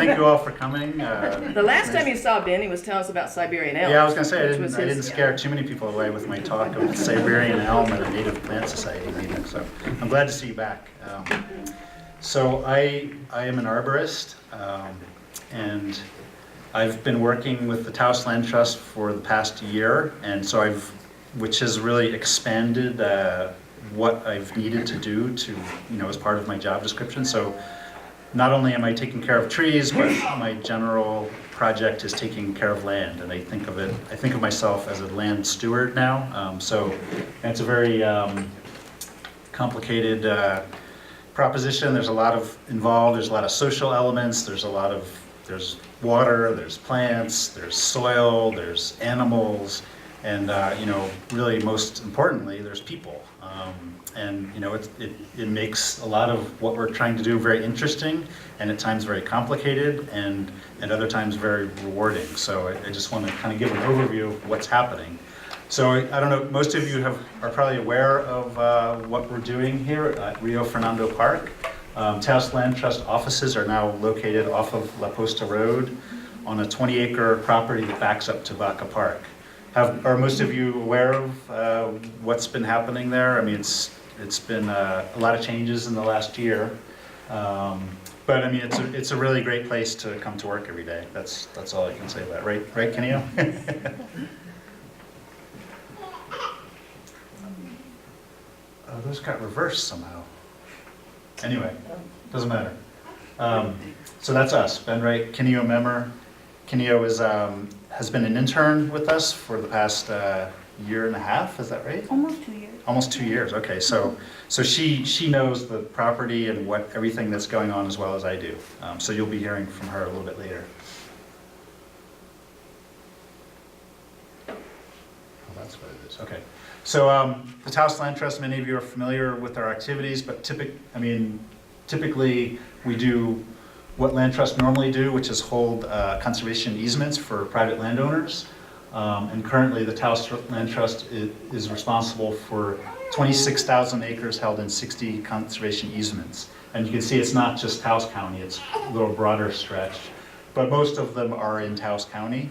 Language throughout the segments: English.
thank you all for coming. The last time you saw Ben, he was telling us about Siberian elm. Yeah, I was going to say, which was I didn't his- scare too many people away with my talk of Siberian elm at a Native Plant Society meeting, so I'm glad to see you back. So I am an arborist, and I've been working with the Taos Land Trust for the past year, and so which has really expanded what I've needed to do to, as part of my job description. So not only am I taking care of trees, but my general project is taking care of land, and I think of myself as a land steward now. So it's a very complicated proposition. There's a lot involved. There's a lot of social elements. There's water. There's plants. There's soil. There's animals, and really most importantly, there's people. And it makes a lot of what we're trying to do very interesting, and at times very complicated, and at other times very rewarding. So I just want to kind of give an overview of what's happening. So I don't know, most of you are probably aware of what we're doing here at Rio Fernando Park. Taos Land Trust offices are now located off of La Posta Road on a 20-acre property that backs up to Vaca Park. Are most of you aware of what's been happening there? I mean, it's been a lot of changes in the last year, but I mean, it's a really great place to come to work every day. That's all I can say about it. Right, Kenio? Oh, those got reversed somehow. Anyway, doesn't matter. So that's us, Ben Wright, Kenio member. Kenio has been an intern with us for the past year and a half, is that right? Almost 2 years. Almost 2 years, okay. So she knows the property and everything that's going on as well as I do. So you'll be hearing from her a little bit later. Oh, that's what it is, okay. So the Taos Land Trust, many of you are familiar with our activities, but typically we do what land trusts normally do, which is hold conservation easements for private landowners. And currently the Taos Land Trust is responsible for 26,000 acres held in 60 conservation easements. And you can see it's not just Taos County, it's a little broader stretch, but most of them are in Taos County.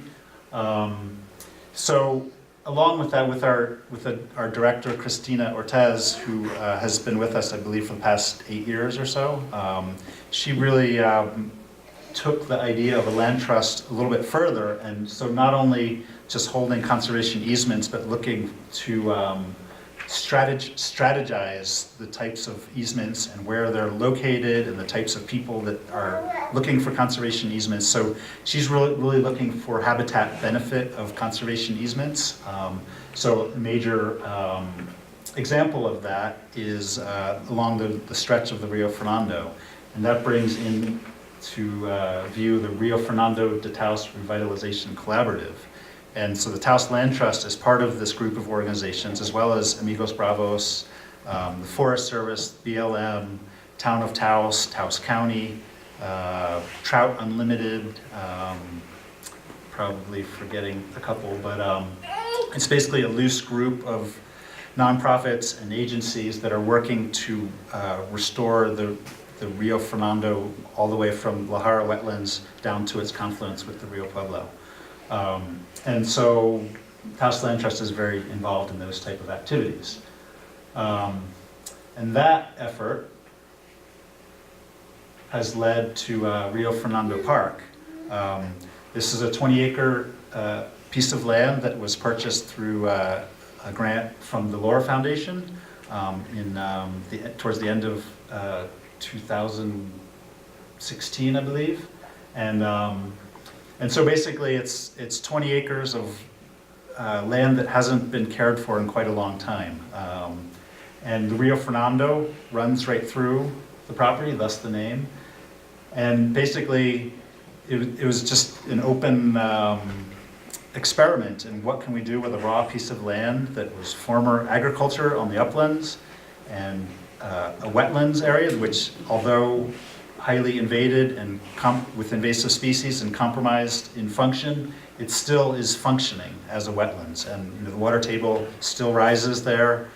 So along with that, with our director, Christina Ortez, who has been with us, I believe, for the past 8 years or so, she really took the idea of a land trust a little bit further, and so not only just holding conservation easements, but looking to strategize the types of easements and where they're located and the types of people that are looking for conservation easements. So she's really looking for habitat benefit of conservation easements. So a major example of that is along the stretch of the Rio Fernando. And that brings in to view the Rio Fernando de Taos Revitalization Collaborative. And so the Taos Land Trust is part of this group of organizations, as well as Amigos Bravos, the Forest Service, BLM, Town of Taos, Taos County, Trout Unlimited, probably forgetting a couple, but it's basically a loose group of nonprofits and agencies that are working to restore the Rio Fernando all the way from La Jara wetlands down to its confluence with the Rio Pueblo. And so Taos Land Trust is very involved in those type of activities. And that effort has led to Rio Fernando Park. This is a 20-acre piece of land that was purchased through a grant from the Laura Foundation towards the end of 2016, I believe. And so basically it's 20 acres of land that hasn't been cared for in quite a long time. And the Rio Fernando runs right through the property, thus the name. And basically it was just an open experiment in what can we do with a raw piece of land that was former agriculture on the uplands and a wetlands area, which although highly invaded and with invasive species and compromised in function, it still is functioning as a wetlands, and the water table still rises there.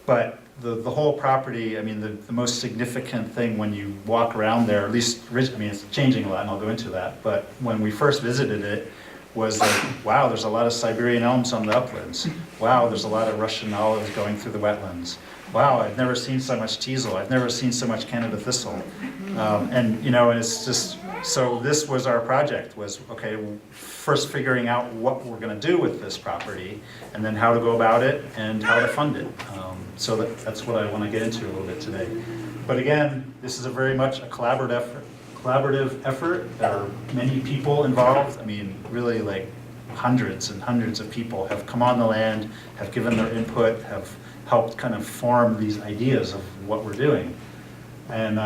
But the whole property, I mean, the most significant thing when you walk around there, at least, I mean, it's changing a lot, and I'll go into that, but when we first visited it, was like, wow, there's a lot of Siberian elms on the uplands. Wow, there's a lot of Russian olives going through the wetlands. Wow, I've never seen so much teasel. I've never seen so much Canada thistle. And, you know, and it's just, so this was our project, was, okay, first figuring out what we're gonna do with this property, and then how to go about it, and how to fund it. So that's what I wanna get into a little bit today. But again, this is a very much a collaborative effort. There are many people involved. I mean, really like hundreds and hundreds of people have come on the land, have given their input, have helped kind of form these ideas of what we're doing. And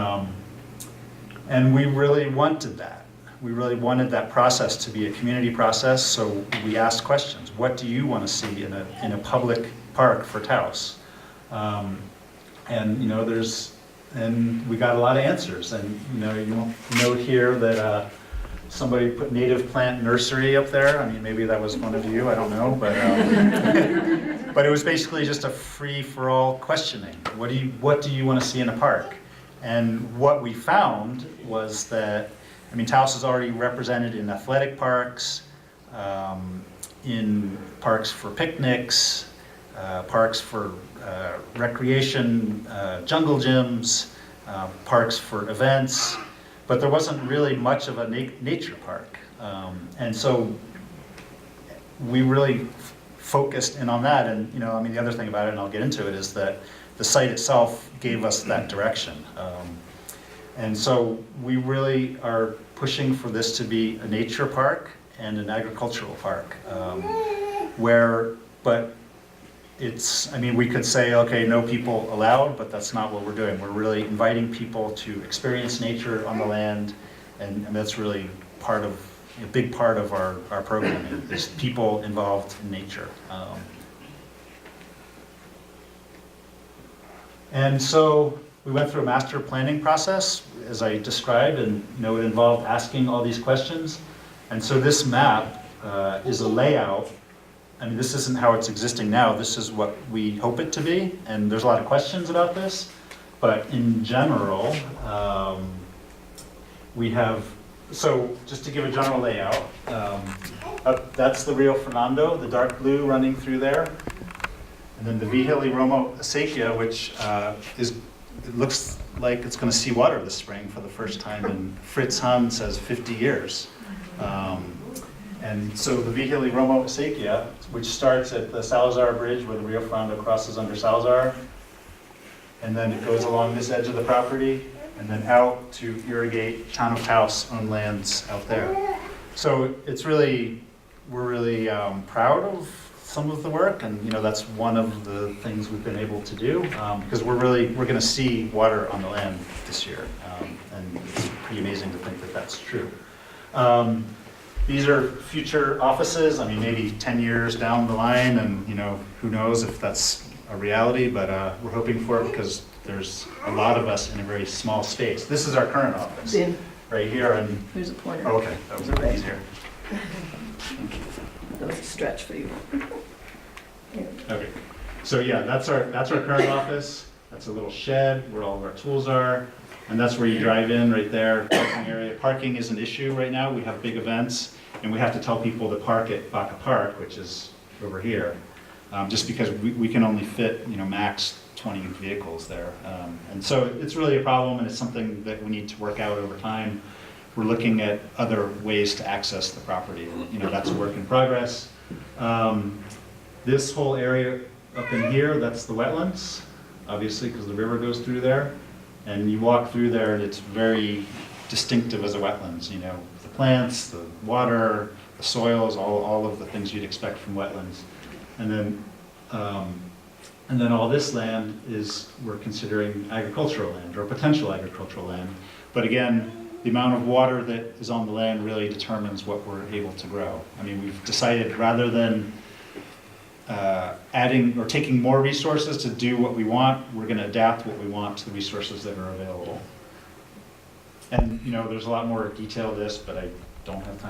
we really wanted that. We really wanted that process to be a community process, so we asked questions. What do you want to see in a public park for Taos? And, you know, and we got a lot of answers. And, you know, you note here that somebody put native plant nursery up there. I mean, maybe that was one of you, I don't know, but but it was basically just a free-for-all questioning. What do you want to see in a park? And what we found was that, I mean, Taos is already represented in athletic parks, in parks for picnics, parks for recreation, jungle gyms, parks for events, but there wasn't really much of a nature park. And so we really focused in on that. And, you know, I mean, the other thing about it, and I'll get into it, is that the site itself gave us that direction. And so we really are pushing for this to be a nature park and an agricultural park, but it's, I mean, we could say, okay, no people allowed, but that's not what we're doing. We're really inviting people to experience nature on the land, and that's really a big part of our programming, is people involved in nature. And so we went through a master planning process, as I described, and, you know, it involved asking all these questions. And so this map is a layout. I mean, this isn't how it's existing now. This is what we hope it to be. And there's a lot of questions about this. But in general, we have, so just to give a general layout, that's the Rio Fernando, the dark blue running through there. And then the Vigili-Romo acequia, which it looks like it's going to see water this spring for the first time in, Fritz Hahn says, 50 years. And so the Vigili-Romo acequia, which starts at the Salazar Bridge where the Rio Fernando crosses under Salazar, and then it goes along this edge of the property, and then out to irrigate Town of Taos owned lands out there. So it's really, we're really proud of some of the work, and, you know, that's one of the things we've been able to do, because we're going to see water on the land this year, and it's pretty amazing to think that that's true. These are future offices. I mean, maybe 10 years down the line, and, you know, who knows if that's a reality, but we're hoping for it because there's a lot of us in a very small space. This is our current office, right here, and There's a pointer. oh, okay, that was a bit easier. That was a stretch for you. Okay, so yeah, that's our current office. That's a little shed where all of our tools are, and that's where you drive in right there. Parking area. Parking is an issue right now. We have big events, and we have to tell people to park at Baca Park, which is over here, just because we can only fit, you know, max 20 vehicles there, and so it's really a problem, and it's something that we need to work out over time. We're looking at other ways to access the property, and, you know, that's a work in progress. This whole area up in here, that's the wetlands, obviously, because the river goes through there. And you walk through there, and it's very distinctive as a wetlands, you know, the plants, the water, the soils, all of the things you'd expect from wetlands. And then all this land is, we're considering agricultural land, or potential agricultural land. But again, the amount of water that is on the land really determines what we're able to grow. I mean, we've decided rather than adding or taking more resources to do what we want, we're going to adapt what we want to the resources that are available. And, you know, there's a lot more detail to this, but I don't have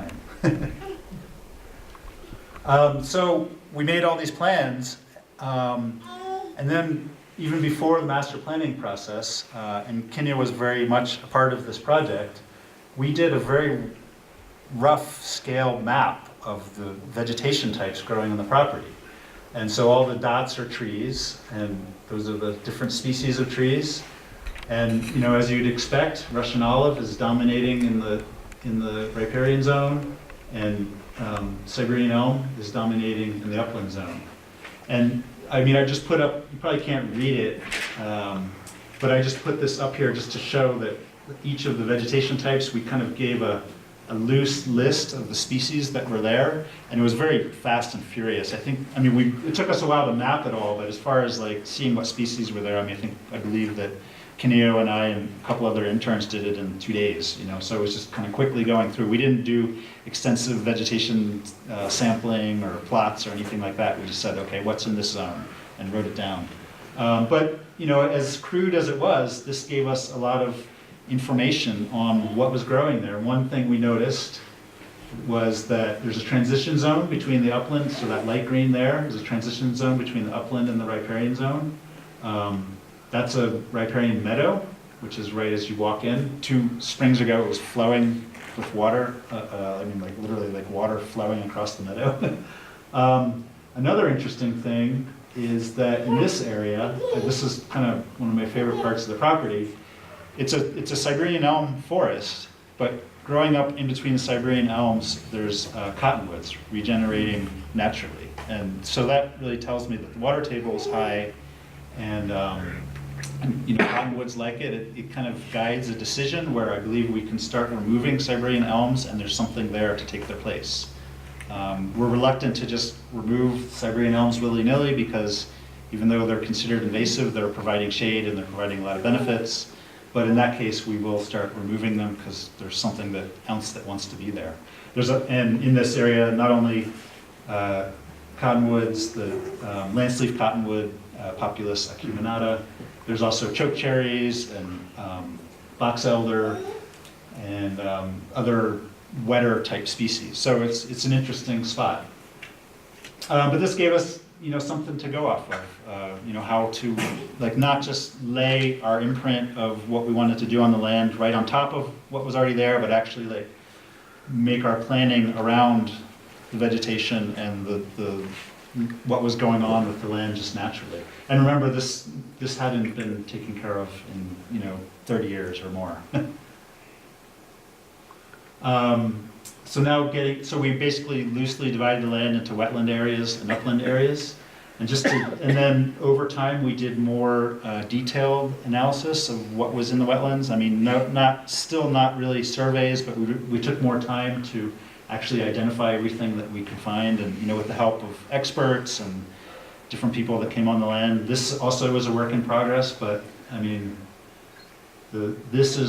time. So we made all these plans, and then even before the master planning process, and Kenya was very much a part of this project, we did a very rough scale map of the vegetation types growing on the property. And so all the dots are trees, and those are the different species of trees. And you know, as you'd expect, Russian olive is dominating in the riparian zone, and Siberian elm is dominating in the upland zone. And I mean, I just put up, you probably can't read it, but I just put this up here just to show that each of the vegetation types, we kind of gave a loose list of the species that were there, and it was very fast and furious. I mean, it took us a while to map it all, but as far as like seeing what species were there, I mean, I believe that Kaneo and I and a couple other interns did it in 2 days, you know, so it was just kind of quickly going through. We didn't do extensive vegetation sampling or plots or anything like that. We just said, okay, what's in this zone, and wrote it down. But, you know, as crude as it was, this gave us a lot of information on what was growing there. One thing we noticed was that there's a transition zone between the upland, so that light green there is a transition zone between the upland and the riparian zone. That's a riparian meadow, which is right as you walk in. 2 springs ago, it was flowing with water. I mean, like literally like water flowing across the meadow. Another interesting thing is that in this area, this is kind of one of my favorite parts of the property, it's a Siberian elm forest, but growing up in between the Siberian elms, there's cottonwoods regenerating naturally. And so that really tells me that the water table is high, and you know, cottonwoods like it. It kind of guides a decision where I believe we can start removing Siberian elms, and there's something there to take their place. We're reluctant to just remove Siberian elms willy-nilly because even though they're considered invasive, they're providing shade and they're providing a lot of benefits. But in that case, we will start removing them because there's something else that wants to be there. And in this area, not only cottonwoods, the landsleaf cottonwood, Populus acuminata, there's also chokecherries and box elder and other wetter type species. So it's an interesting spot. But this gave us, you know, something to go off of. You know, how to like not just lay our imprint of what we wanted to do on the land right on top of what was already there, but actually like make our planning around the vegetation and the what was going on with the land just naturally. And remember, this hadn't been taken care of in, you know, 30 years or more. So we basically loosely divided the land into wetland areas and upland areas. And then over time, we did more detailed analysis of what was in the wetlands. I mean, still not really surveys, but we took more time to actually identify everything that we could find, and you know, with the help of experts and different people that came on the land. This also was a work in progress, but I mean, these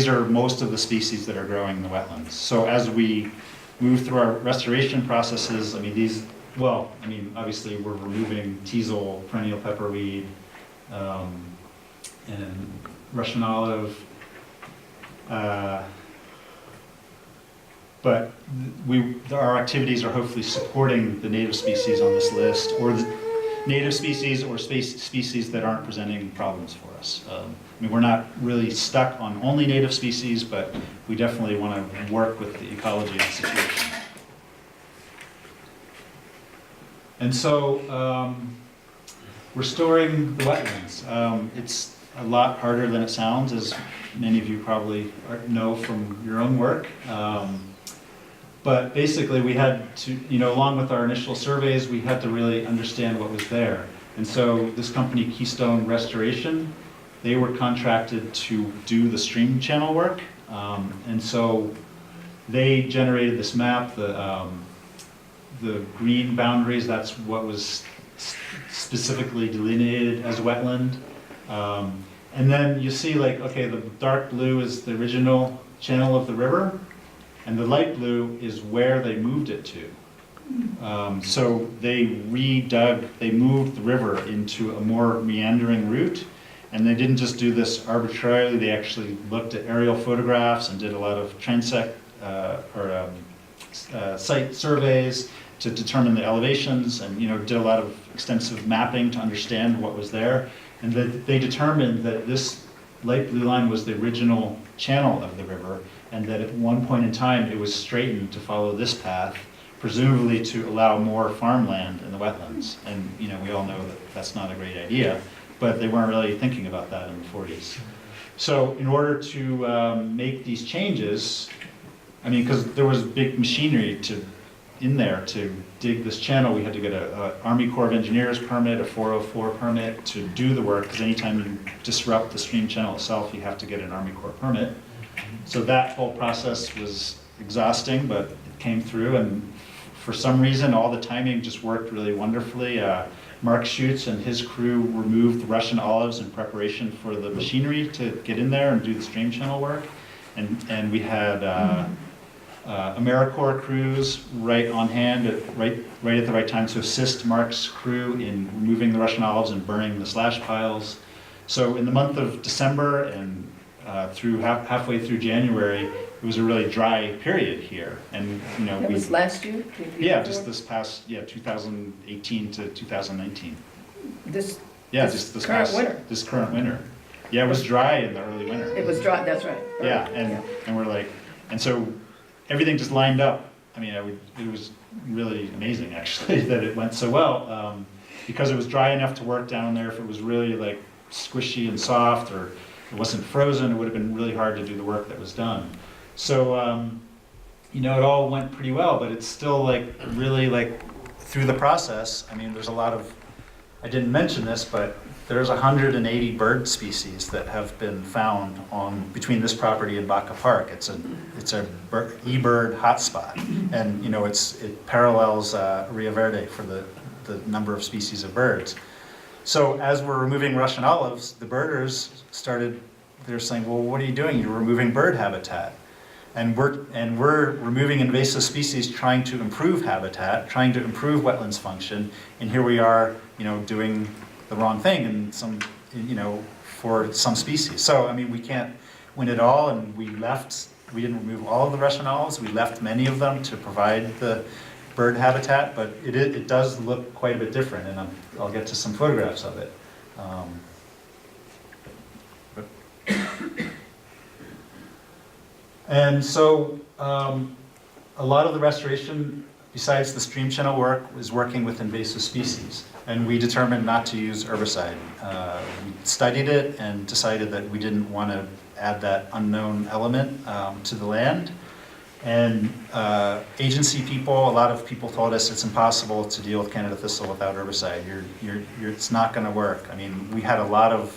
are most of the species that are growing in the wetlands. So as we move through our restoration processes, I mean, obviously we're removing teasel, perennial pepperweed, and Russian olive. But our activities are hopefully supporting the native species on this list, or the native species or species that aren't presenting problems for us. I mean, we're not really stuck on only native species, but we definitely want to work with the ecology of the situation. And so, restoring the wetlands. It's a lot harder than it sounds, as many of you probably know from your own work. But basically we had to, you know, along with our initial surveys, we had to really understand what was there. And so this company, Keystone Restoration, they were contracted to do the stream channel work. And so they generated this map, the green boundaries, that's what was specifically delineated as wetland. And then you see like, okay, the dark blue is the original channel of the river, and the light blue is where they moved it to. So they they moved the river into a more meandering route, and they didn't just do this arbitrarily, they actually looked at aerial photographs and did a lot of transect, site surveys, to determine the elevations and, did a lot of extensive mapping to understand what was there. And that they determined that this light blue line was the original channel of the river, and that at one point in time it was straightened to follow this path, presumably to allow more farmland in the wetlands. And we all know that that's not a great idea, but they weren't really thinking about that in the 40s. So in order to make these changes, because there was big machinery in there to dig this channel, we had to get a Army Corps of Engineers permit, a 404 permit to do the work, because anytime you disrupt the stream channel itself, you have to get an Army Corps permit. So that whole process was exhausting, but it came through, and for some reason, all the timing just worked really wonderfully. Mark Schutz and his crew removed the Russian olives in preparation for the machinery to get in there and do the stream channel work. And we had AmeriCorps crews right on hand, right at the right time to assist Mark's crew in removing the Russian olives and burning the slash piles. So in the month of December and through halfway through January, it was a really dry period here. And That was last year? Yeah, just this past 2018 to 2019. This This current winter. This current winter. Yeah, it was dry in the early winter. It was dry, that's right. Yeah, and we're like, and so everything just lined up. It was really amazing actually that it went so well, because it was dry enough to work down there. If it was really like squishy and soft, or it wasn't frozen, it would have been really hard to do the work that was done. So, it all went pretty well, but it's still really through the process. There's a lot of, I didn't mention this, but there's 180 bird species that have been found between this property and Baca Park. It's a eBird hotspot, and it parallels Rio Verde for the number of species of birds. So as we're removing Russian olives, the birders they're saying, well, what are you doing? You're removing bird habitat. And we're removing invasive species, trying to improve habitat, trying to improve wetlands function, and here we are, doing the wrong thing in for some species. So we can't win it all, and we didn't remove all of the Russian olives. We left many of them to provide the bird habitat, but it does look quite a bit different, and I'll get to some photographs of it. And so a lot of the restoration, besides the stream channel work, is working with invasive species. And we determined not to use herbicide. We studied it and decided that we didn't want to add that unknown element to the land. And agency people, a lot of people told us it's impossible to deal with Canada thistle without herbicide. It's not going to work. We had a lot of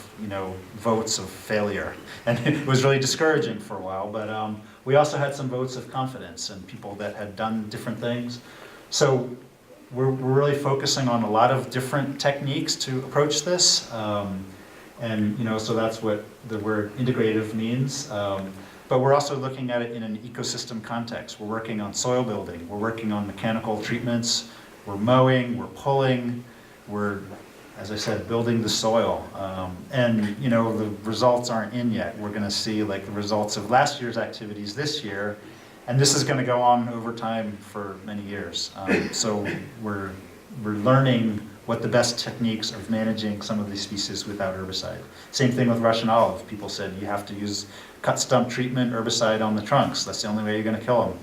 votes of failure, and it was really discouraging for a while. But we also had some votes of confidence and people that had done different things. So we're really focusing on a lot of different techniques to approach this, so that's what the word integrative means. But we're also looking at it in an ecosystem context. We're working on soil building. We're working on mechanical treatments. We're mowing. We're pulling. We're, as I said, building the soil. The results aren't in yet. We're going to see the results of last year's activities this year, and this is going to go on over time for many years. So we're learning what the best techniques of managing some of these species without herbicide. Same thing with Russian olive. People said you have to use cut stump treatment, herbicide on the trunks. That's the only way you're going to kill them.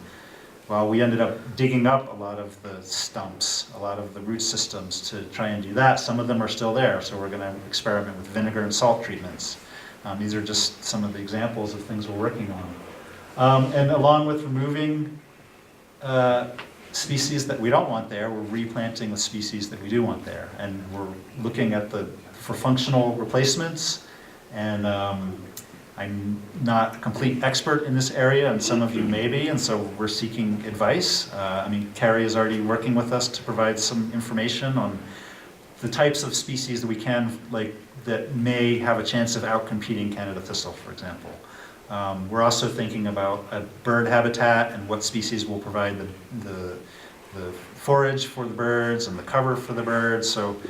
Well, we ended up digging up a lot of the stumps, a lot of the root systems to try and do that. Some of them are still there, so we're going to experiment with vinegar and salt treatments. These are just some of the examples of things we're working on. And along with removing species that we don't want there, we're replanting the species that we do want there. And we're looking at for functional replacements. And I'm not a complete expert in this area, and some of you may be, and so we're seeking advice. Carrie is already working with us to provide some information on the types of species that we can, that may have a chance of outcompeting Canada thistle, for example. We're also thinking about a bird habitat and what species will provide the forage for the birds and the cover for the birds. So,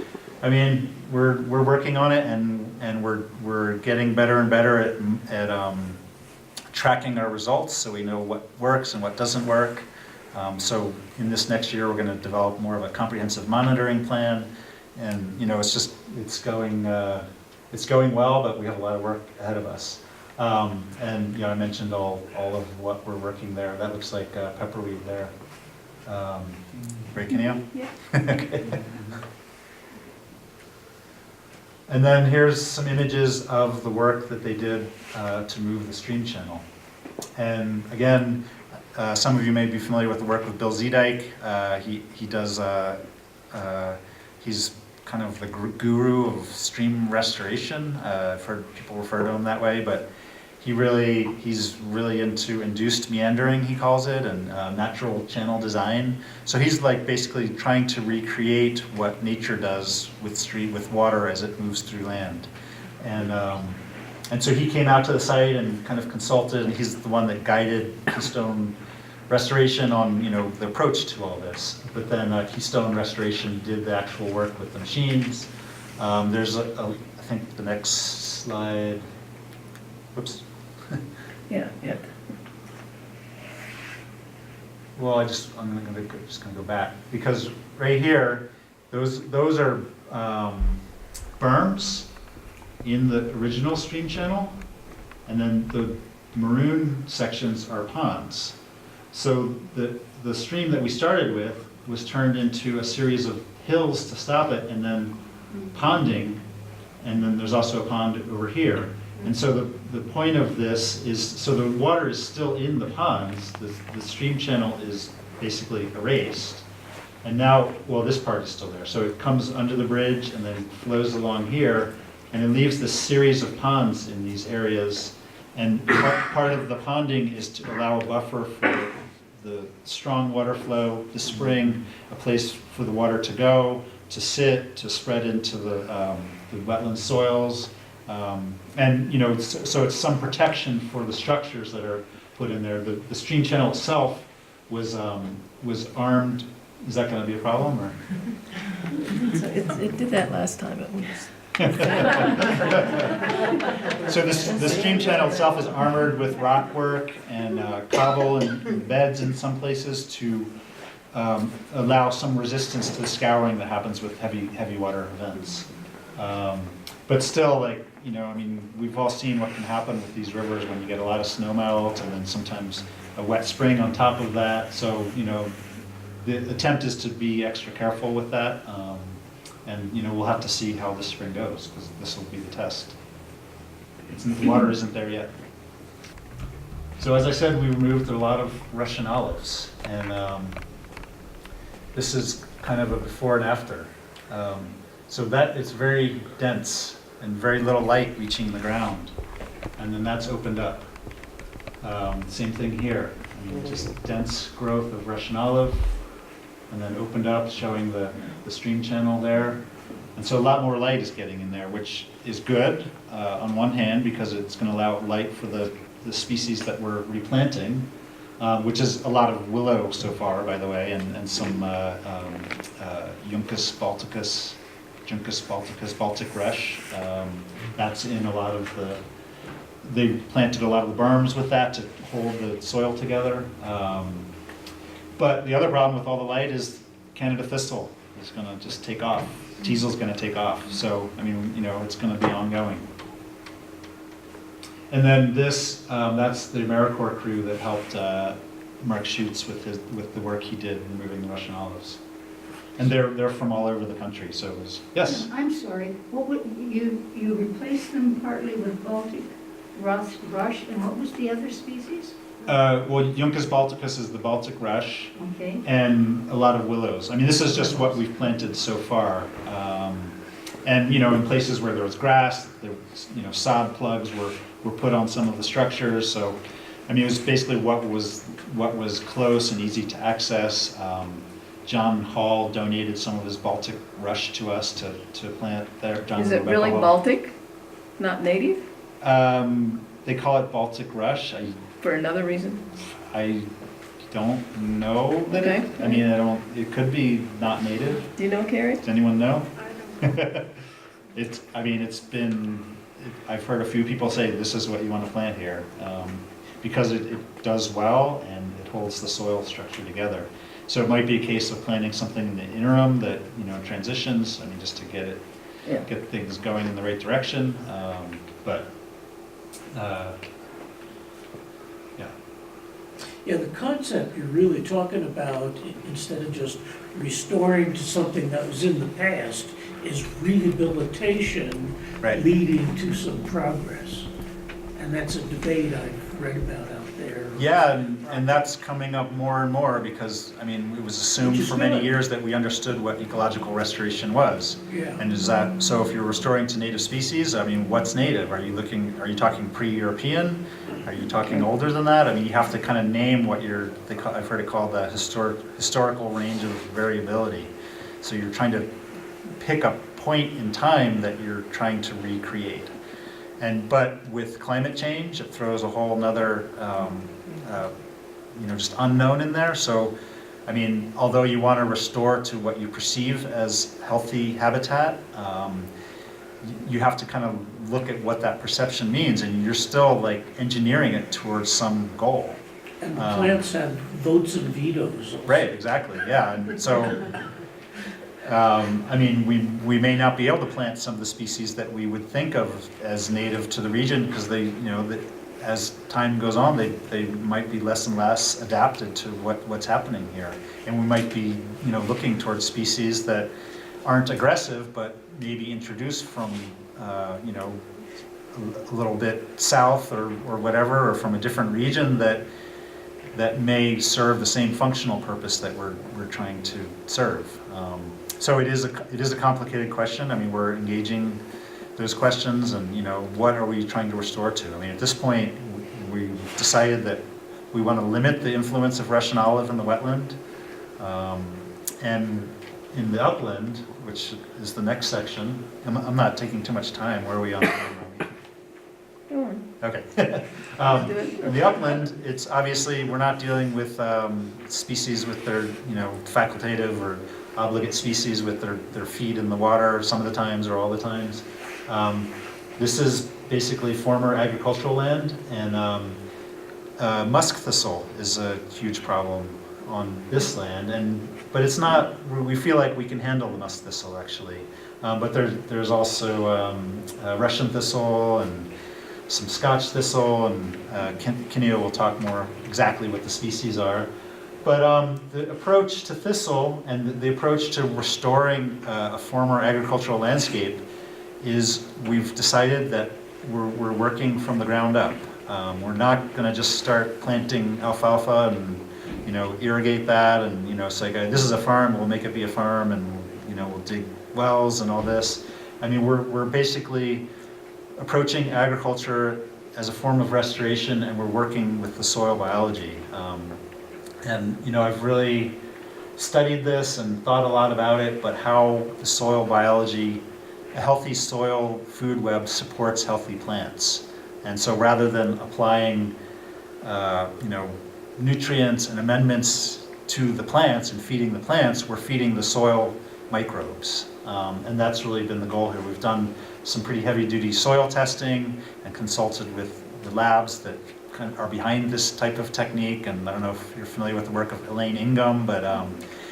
we're working on it, and we're getting better and better at tracking our results, so we know what works and what doesn't work. So in this next year, we're going to develop more of a comprehensive monitoring plan. And, it's going well, but we have a lot of work ahead of us. And, I mentioned all of what we're working there. That looks like pepperweed there. Right, Kenny? Yeah. Okay. And then here's some images of the work that they did to move the stream channel. And again, some of you may be familiar with the work with Bill Zedike. He does, he's kind of the guru of stream restoration. I've heard people refer to him that way, but he's really into induced meandering, he calls it, and natural channel design. So he's like basically trying to recreate what nature does with water as it moves through land. And so he came out to the site and kind of consulted, and he's the one that guided Keystone Restoration on the approach to all this. But then Keystone Restoration did the actual work with the machines. There's I think the next slide. Whoops. Yeah. Well, just gonna go back, because right here, those are berms in the original stream channel, and then the maroon sections are ponds. So the stream that we started with was turned into a series of hills to stop it, and then ponding, and then there's also a pond over here. And so the point of this is, so the water is still in the ponds, the stream channel is basically erased. And now, well, this part is still there. So it comes under the bridge and then flows along here, and it leaves this series of ponds in these areas. And part of the ponding is to allow a buffer for the strong water flow, the spring, a place for the water to go, to sit, to spread into the wetland soils. And so it's some protection for the structures that are put in there. The stream channel itself was armed. Is that going to be a problem, or? So it did that last time at least. So the stream channel itself is armored with rock work and cobble and beds in some places to allow some resistance to the scouring that happens with heavy water events. But still, we've all seen what can happen with these rivers when you get a lot of snow melt and then sometimes a wet spring on top of that. So, the attempt is to be extra careful with that. And, we'll have to see how this spring goes, because this will be the test. The water isn't there yet. So as I said, we removed a lot of Russian olives. And this is kind of a before and after. So that it's very dense and very little light reaching the ground. And then that's opened up. Same thing here. Just dense growth of Russian olive, and then opened up, showing the stream channel there. And so a lot more light is getting in there, which is good on one hand, because it's going to allow light for the species that we're replanting, which is a lot of willow so far, by the way, and some Juncus balticus, Baltic rush. That's in a lot of they planted a lot of the berms with that to hold the soil together. But the other problem with all the light is Canada thistle is going to just take off. Teasel's going to take off. So, it's going to be ongoing. And then this, that's the AmeriCorps crew that helped Mark Schutz with the work he did in removing the Russian olives. And they're from all over the country, so it was, yes? I'm sorry, what would, you replaced them partly with Baltic rush, and what was the other species? Well, Juncus balticus is the Baltic rush, Okay. and a lot of willows. This is just what we've planted so far. And, in places where there was grass, sod plugs were put on some of the structures. So, it was basically what was close and easy to access. John Hall donated some of his Baltic rush to us to plant there. John Is it Rebecca really Hall. Baltic, not native, They call it Baltic rush. for another reason? I don't know that Okay. it could be not native. Do you know, Carrie? Does anyone know? I've heard a few people say this is what you want to plant here, because it does well and it holds the soil structure together. So it might be a case of planting something in the interim that, transitions, I mean, just to Yeah. get things going in the right direction, but, yeah. Yeah, the concept you're really talking about, instead of just restoring to something that was in the past, is rehabilitation Right. leading to some progress. And that's a debate I've read about out there. Yeah, and that's coming up more and more because, I mean, it was assumed Which is for many good. years that we understood what ecological restoration was. Yeah. And is that, so if you're restoring to native species, I mean, what's native? Are you talking pre-European? Are you talking older than that? I mean, you have to kind of name what I've heard it called the historical range of variability. So you're trying to pick a point in time that you're trying to recreate. But with climate change, it throws a whole nother, just unknown in there. So, I mean, although you want to restore to what you perceive as healthy habitat, you have to kind of look at what that perception means, and you're still like engineering it towards some goal. And the plants have votes and vetoes. Right, exactly, yeah. And so, I mean, we may not be able to plant some of the species that we would think of as native to the region because as time goes on, they might be less and less adapted to what's happening here. And we might be, looking towards species that aren't aggressive, but maybe introduced from, a little bit south or whatever, or from a different region that may serve the same functional purpose that we're trying to serve. So it is a complicated question. I mean, we're engaging those questions, and what are we trying to restore to? I mean, at this point, we've decided that we want to limit the influence of Russian olive in the wetland, and in the upland, which is the next section. I'm not taking too much time. Where are we on? Go on. Okay. Do it. In the upland, it's obviously, we're not dealing with species with their, facultative or obligate species with their feet in the water some of the times or all the times. This is basically former agricultural land, and musk thistle is a huge problem on this land, but it's not, we feel like we can handle the musk thistle actually. But there's also Russian thistle and some Scotch thistle, and Kineo will talk more exactly what the species are. But the approach to thistle and the approach to restoring a former agricultural landscape is we've decided that we're working from the ground up. We're not going to just start planting alfalfa and irrigate that and say, this is a farm, we'll make it be a farm, and we'll dig wells and all this. I mean, we're basically approaching agriculture as a form of restoration, and we're working with the soil biology. I've really studied this and thought a lot about it, but how the soil biology, a healthy soil food web supports healthy plants. And so rather than applying, nutrients and amendments to the plants and feeding the plants, we're feeding the soil microbes. And that's really been the goal here. We've done some pretty heavy-duty soil testing and consulted with the labs that kind of are behind this type of technique. And I don't know if you're familiar with the work of Elaine Ingham, but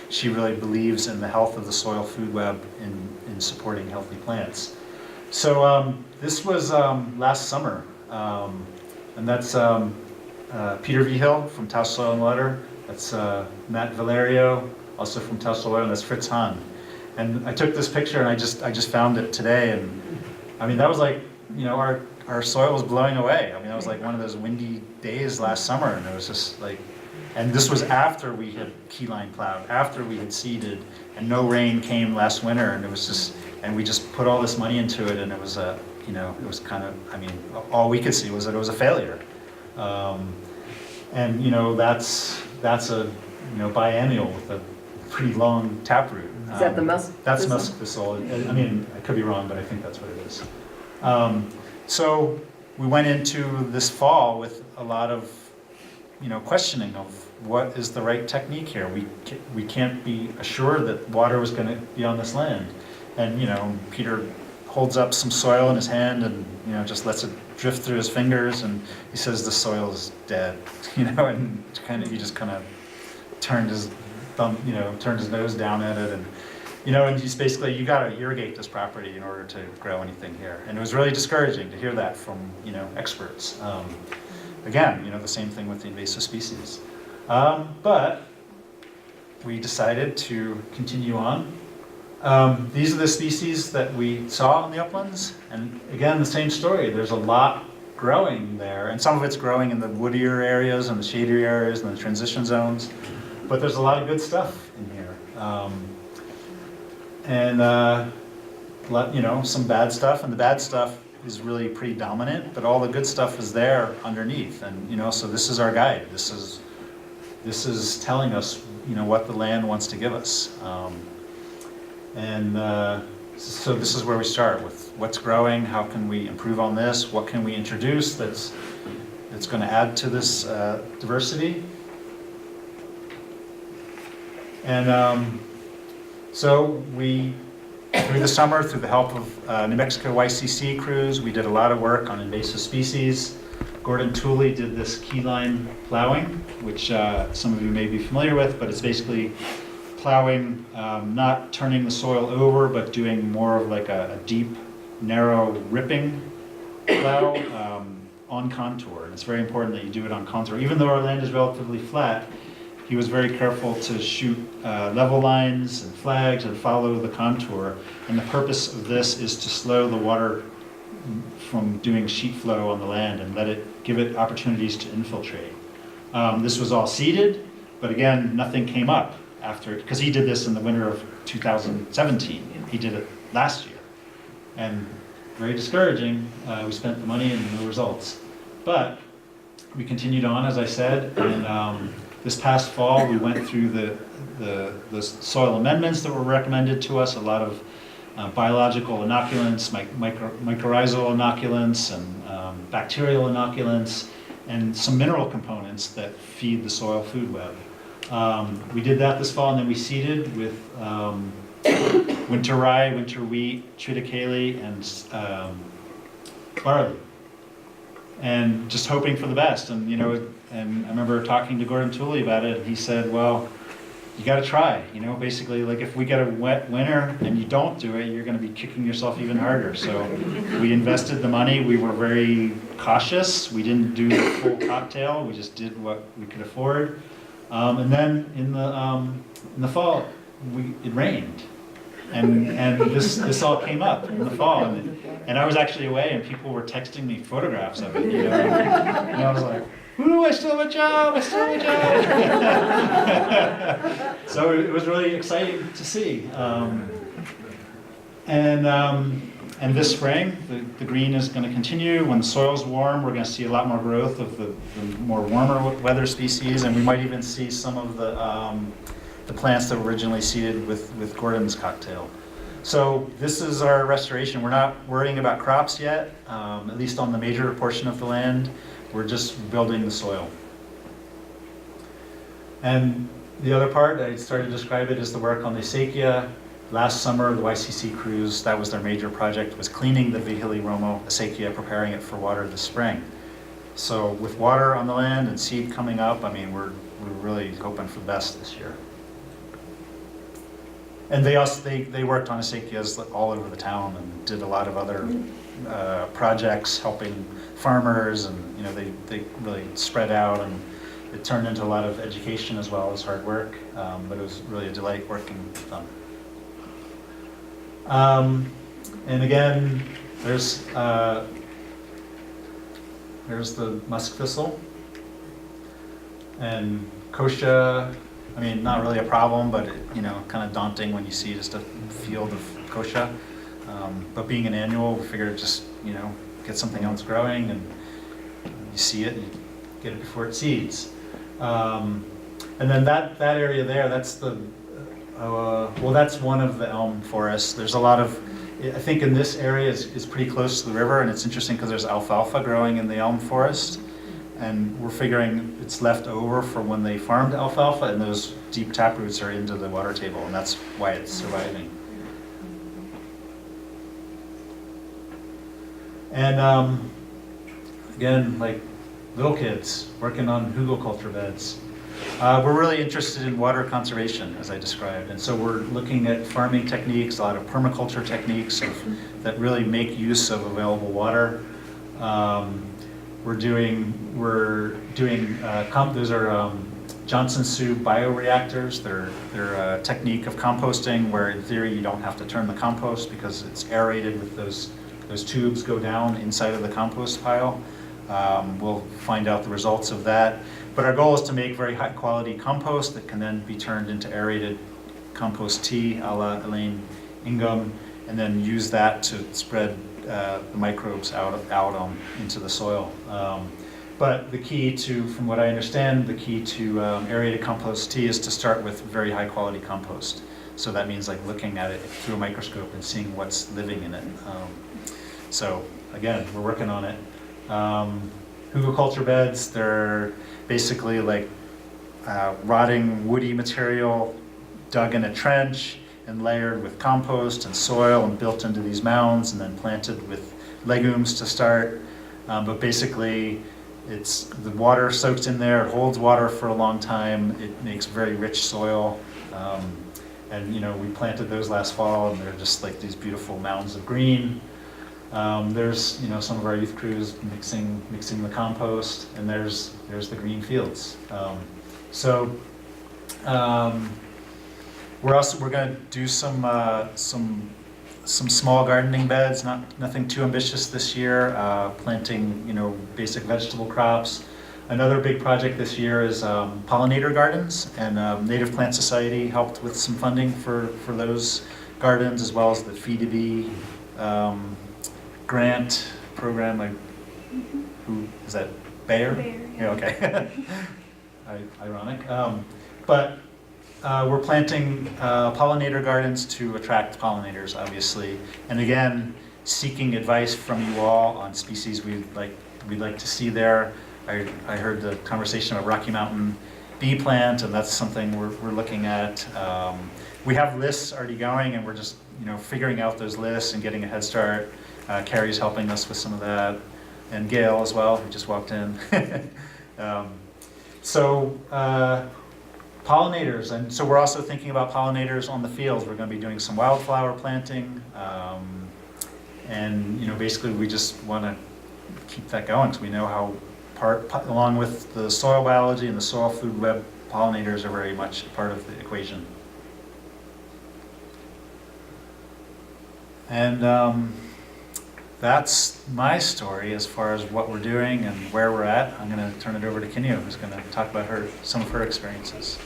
she really believes in the health of the soil food web in supporting healthy plants. So this was last summer, and that's Peter Vigil from Taos Soil and Water. That's Matt Valerio, also from Taos Soil and Water, and that's Fritz Hahn. And I took this picture, and I just found it today, and I mean, that was like, our soil was blowing away. I mean, that was like one of those windy days last summer, and it was just like, and this was after we had keyline plowed, after we had seeded, and no rain came last winter, and it was just, and we just put all this money into it, and it was it was kind of, I mean, all we could see was that it was a failure. And that's a biennial with a pretty long taproot. Is that the musk? That's thistle? musk thistle. I mean, I could be wrong, but I think that's what it is. So we went into this fall with a lot of, questioning of what is the right technique here. We can't be assured that water was going to be on this land. And, Peter holds up some soil in his hand and, just lets it drift through his fingers, and he says the soil is dead, and he just kind of turned his thumb, turned his nose down at it, and, and he's basically, you gotta irrigate this property in order to grow anything here. And it was really discouraging to hear that from, experts. Again, the same thing with the invasive species. But we decided to continue on. These are the species that we saw in the uplands, and again, the same story. There's a lot growing there, and some of it's growing in the woodier areas and the shadier areas and the transition zones, but there's a lot of good stuff in here. Some bad stuff, and the bad stuff is really pretty dominant, but all the good stuff is there underneath, and so this is our guide. This is telling us, what the land wants to give us. So this is where we start with what's growing, how can we improve on this, what can we introduce that's going to add to this diversity. And so we, through the summer, through the help of New Mexico YCC crews, we did a lot of work on invasive species. Gordon Tooley did this keyline plowing, which some of you may be familiar with, but it's basically plowing, not turning the soil over, but doing more of like a deep, narrow ripping plow on contour. And it's very important that you do it on contour. Even though our land is relatively flat, he was very careful to shoot level lines and flags and follow the contour. And the purpose of this is to slow the water from doing sheet flow on the land and give it opportunities to infiltrate. This was all seeded, but again, nothing came up after, because he did this in the winter of 2017. He did it last year. And very discouraging. We spent the money and no results. But we continued on, as I said, and this past fall we went through the soil amendments that were recommended to us, a lot of biological inoculants, mycorrhizal inoculants, and bacterial inoculants, and some mineral components that feed the soil food web. We did that this fall, and then we seeded with winter rye, winter wheat, triticale, and barley, and just hoping for the best. And and I remember talking to Gordon Tooley about it, and he said, well, you got to try. Basically, like if we get a wet winter and you don't do it, you're going to be kicking yourself even harder. So we invested the money. We were very cautious. We didn't do the full cocktail. We just did what we could afford. And then in the fall, it rained, and this all came up in the fall, and I was actually away, and people were texting me photographs of it, and I was like, "Ooh, I still have a job! I still have a job!" So it was really exciting to see, and this spring, the green is going to continue. When the soil's warm, we're going to see a lot more growth of the more warmer weather species, and we might even see some of the plants that were originally seeded with Gordon's cocktail. So this is our restoration. We're not worrying about crops yet, at least on the major portion of the land. We're just building the soil. And the other part, I started to describe it, is the work on the acequia. Last summer, the YCC crews, that was their major project, was cleaning the Vigili Romo acequia, preparing it for water this spring. So with water on the land and seed coming up, I mean, we're really hoping for the best this year. And they worked on acequias all over the town and did a lot of other projects helping farmers, and they really spread out, and it turned into a lot of education as well as hard work, but it was really a delight working with them. And again, there's the musk thistle and kochia. I mean, not really a problem, but kind of daunting when you see just a field of kochia. But being an annual, we figured just get something else growing, and you see it, and you get it before it seeds. And then that area there, that's the that's one of the elm forests. There's a lot of, I think in this area is pretty close to the river, and it's interesting because there's alfalfa growing in the elm forest, and we're figuring it's left over from when they farmed alfalfa, and those deep taproots are into the water table, and that's why it's surviving. And again, like little kids working on hugelkultur beds. We're really interested in water conservation, as I described, and so we're looking at farming techniques, a lot of permaculture techniques that really make use of available water. We're doing those are Johnson Sioux bioreactors. They're a technique of composting where, in theory, you don't have to turn the compost because it's aerated with those tubes go down inside of the compost pile. We'll find out the results of that. But our goal is to make very high quality compost that can then be turned into aerated compost tea a la Elaine Ingham, and then use that to spread the microbes out into the soil. But the key to, from what I understand, the key to aerated compost tea is to start with very high quality compost. So that means like looking at it through a microscope and seeing what's living in it. So again, we're working on it. Hugelkultur beds, they're basically like rotting woody material dug in a trench and layered with compost and soil and built into these mounds and then planted with legumes to start. But basically, it's the water soaks in there, it holds water for a long time, it makes very rich soil. And we planted those last fall and they're just like these beautiful mounds of green. There's some of our youth crews mixing the compost, and there's the green fields. We're going to do some small gardening beds, nothing too ambitious this year. Planting basic vegetable crops. Another big project this year is pollinator gardens, and Native Plant Society helped with some funding for those gardens, as well as the Fee2Bee grant program. Who is that? Bayer? Bear, Yeah, okay. Ironic. But we're planting pollinator gardens to attract pollinators, obviously. And again, seeking advice from you all on species we'd like to see there. I heard the conversation about Rocky Mountain bee plant, and that's something we're looking at. We have lists already going, and we're just figuring out those lists and getting a head start. Carrie's helping us with some of that, and Gail as well, who just walked in. Pollinators, and so we're also thinking about pollinators on the fields. We're going to be doing some wildflower planting, and basically we just want to keep that going because we know how along with the soil biology and the soil food web, pollinators are very much part of the equation. And that's my story as far as what we're doing and where we're at. I'm going to turn it over to Kinyo, who's going to talk about some of her experiences.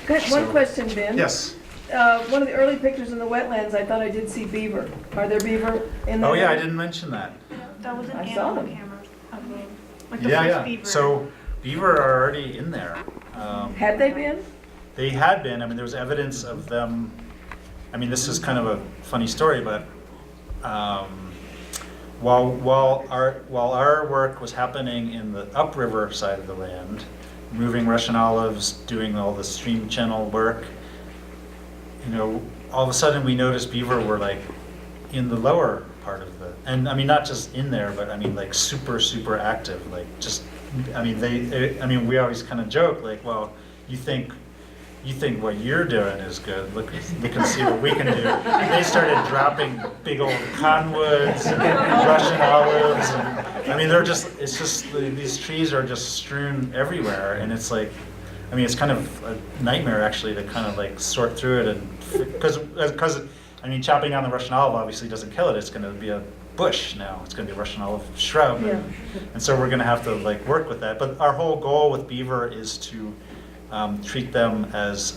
Good, one question, Ben. Yes. One of the early pictures in the wetlands, I thought I did see beaver. Are there beaver in there? Oh yeah, I didn't mention that. That was an I saw animal them. camera of them. Like the Yeah, first yeah. beaver. So beaver are already in there. Had they been? They had been. I mean, there was evidence of them. I mean, this is kind of a funny story, but while our work was happening in the upriver side of the land, moving Russian olives, doing all the stream channel work, all of a sudden we noticed beaver were like in the lower part of and I mean not just in there, but I mean like super active, like just we always kind of joke like, well, you think what you're doing is good. Look, we can see what we can do. And they started dropping big old cottonwoods and Russian olives. And, I mean, these trees are just strewn everywhere. And it's like, I mean, it's kind of a nightmare actually to kind of like sort through it. And because chopping down the Russian olive obviously doesn't kill it. It's going to be a bush now. It's going to be a Russian olive shrub. Yeah. And so we're going to have to like work with that. But our whole goal with beaver is to treat them as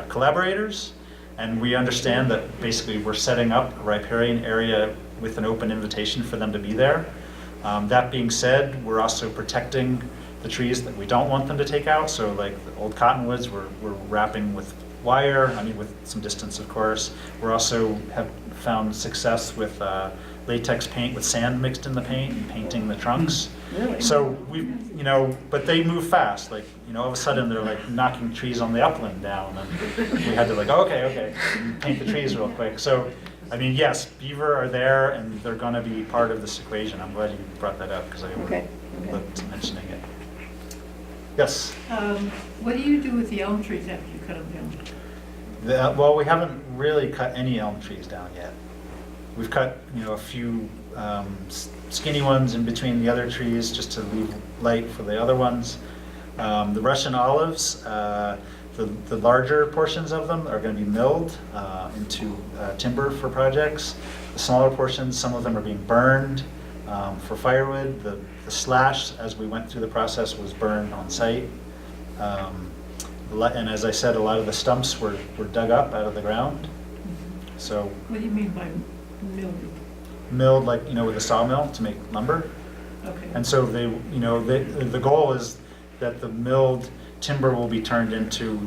collaborators, and we understand that basically we're setting up a riparian area with an open invitation for them to be there. That being said, we're also protecting the trees that we don't want them to take out, so like the old cottonwoods we're wrapping with wire, with some distance of course. We're also have found success with latex paint with sand mixed in the paint and painting the trunks. Really? So but they move fast. Like, all of a sudden they're like knocking trees on the upland down, and we had to like, okay, paint the trees real quick. So I mean, yes, beaver are there and they're gonna be part of this equation. I'm glad you brought that up because I Okay, okay. overlooked mentioning it. Yes? What do you do with the elm trees after you cut them down? Well, we haven't really cut any elm trees down yet. We've cut, a few skinny ones in between the other trees just to leave light for the other ones. The Russian olives, the larger portions of them are going to be milled into timber for projects. The smaller portions, some of them are being burned for firewood. The slash, as we went through the process, was burned on site. And as I said, a lot of the stumps were dug up out of the ground. So What do you mean by milled? milled, like, with a sawmill to make lumber. Okay. And so the goal is that the milled timber will be turned into,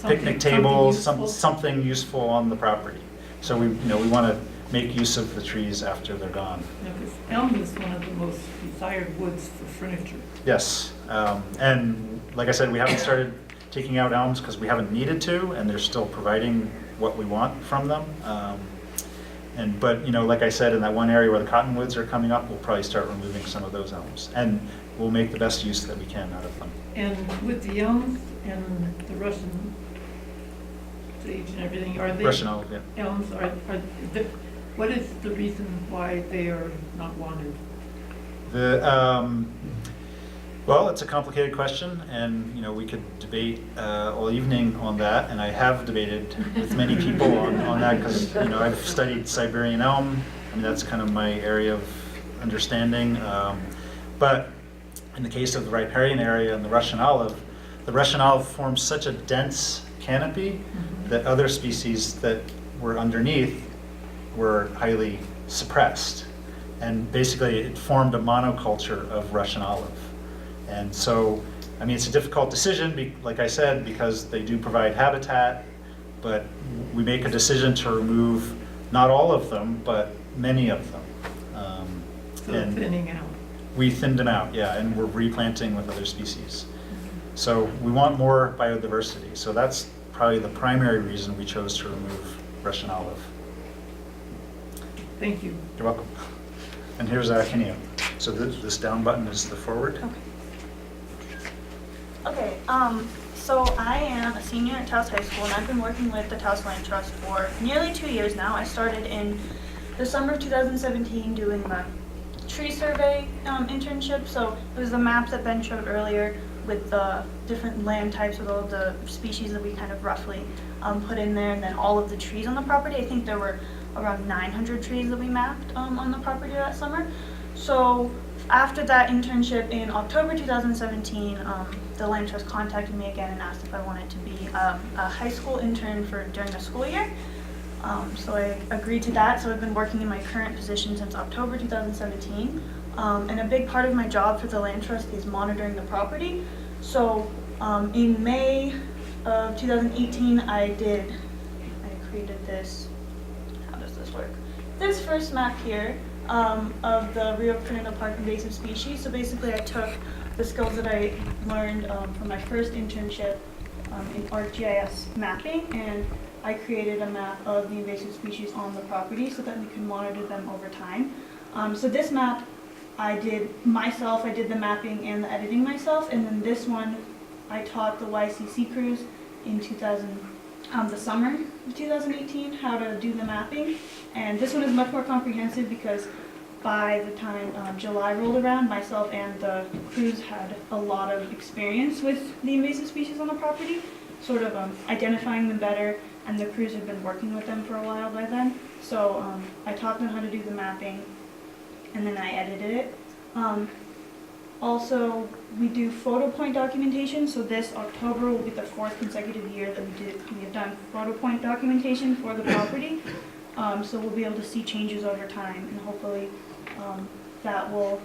picnic tables, something useful on the property. So we want to make use of the trees after they're gone. Yeah, 'cause elm is one of the most desired woods for furniture. Yes, and like I said, we haven't started taking out elms because we haven't needed to, and they're still providing what we want from them. But like I said, in that one area where the cottonwoods are coming up, we'll probably start removing some of those elms, and we'll make the best use that we can out of them. And with the elms and the Russian sage and everything, are they? Russian olive, yeah. Elms, what is the reason why they are not wanted? Well, it's a complicated question, and we could debate all evening on that, and I have debated with many people on that because I've studied Siberian elm. I mean, that's kind of my area of understanding. But in the case of the riparian area and the Russian olive forms such a dense canopy that other species that were underneath were highly suppressed, and basically it formed a monoculture of Russian olive. And so, I mean, it's a difficult decision, like I said, because they do provide habitat, but we make a decision to remove not all of them, but many of them. So And thinning out. we thinned them out, yeah, and we're replanting with other species. So we want more biodiversity. So that's probably the primary reason we chose to remove Russian olive. Thank you. You're welcome. And here's Kineo. So this down button is the forward. Okay, so I am a senior at Taos High School, and I've been working with the Taos Land Trust for nearly 2 years now. I started in the summer of 2017 doing the tree survey internship. So it was the maps that Ben showed earlier with the different land types with all the species that we kind of roughly put in there, and then all of the trees on the property. I think there were around 900 trees that we mapped on the property that summer. So after that internship in October 2017, the Land Trust contacted me again and asked if I wanted to be a high school intern during the school year. So I agreed to that. So I've been working in my current position since October 2017. And a big part of my job for the Land Trust is monitoring the property. So in May of 2018, I created this, how does this work? This first map here of the Rio Fernando Park invasive species. So basically I took the skills that I learned from my first internship in ArcGIS mapping, and I created a map of the invasive species on the property so that we could monitor them over time. So this map I did myself, I did the mapping and the editing myself, and then this one I taught the YCC crews in the summer of 2018 how to do the mapping. And this one is much more comprehensive because by the time July rolled around, myself and the crews had a lot of experience with the invasive species on the property, sort of identifying them better, and the crews had been working with them for a while by then. So I taught them how to do the mapping, and then I edited it. Also, we do photo point documentation, so this October will be the 4th consecutive year that we have done photo point documentation for the property. So we'll be able to see changes over time, and hopefully that will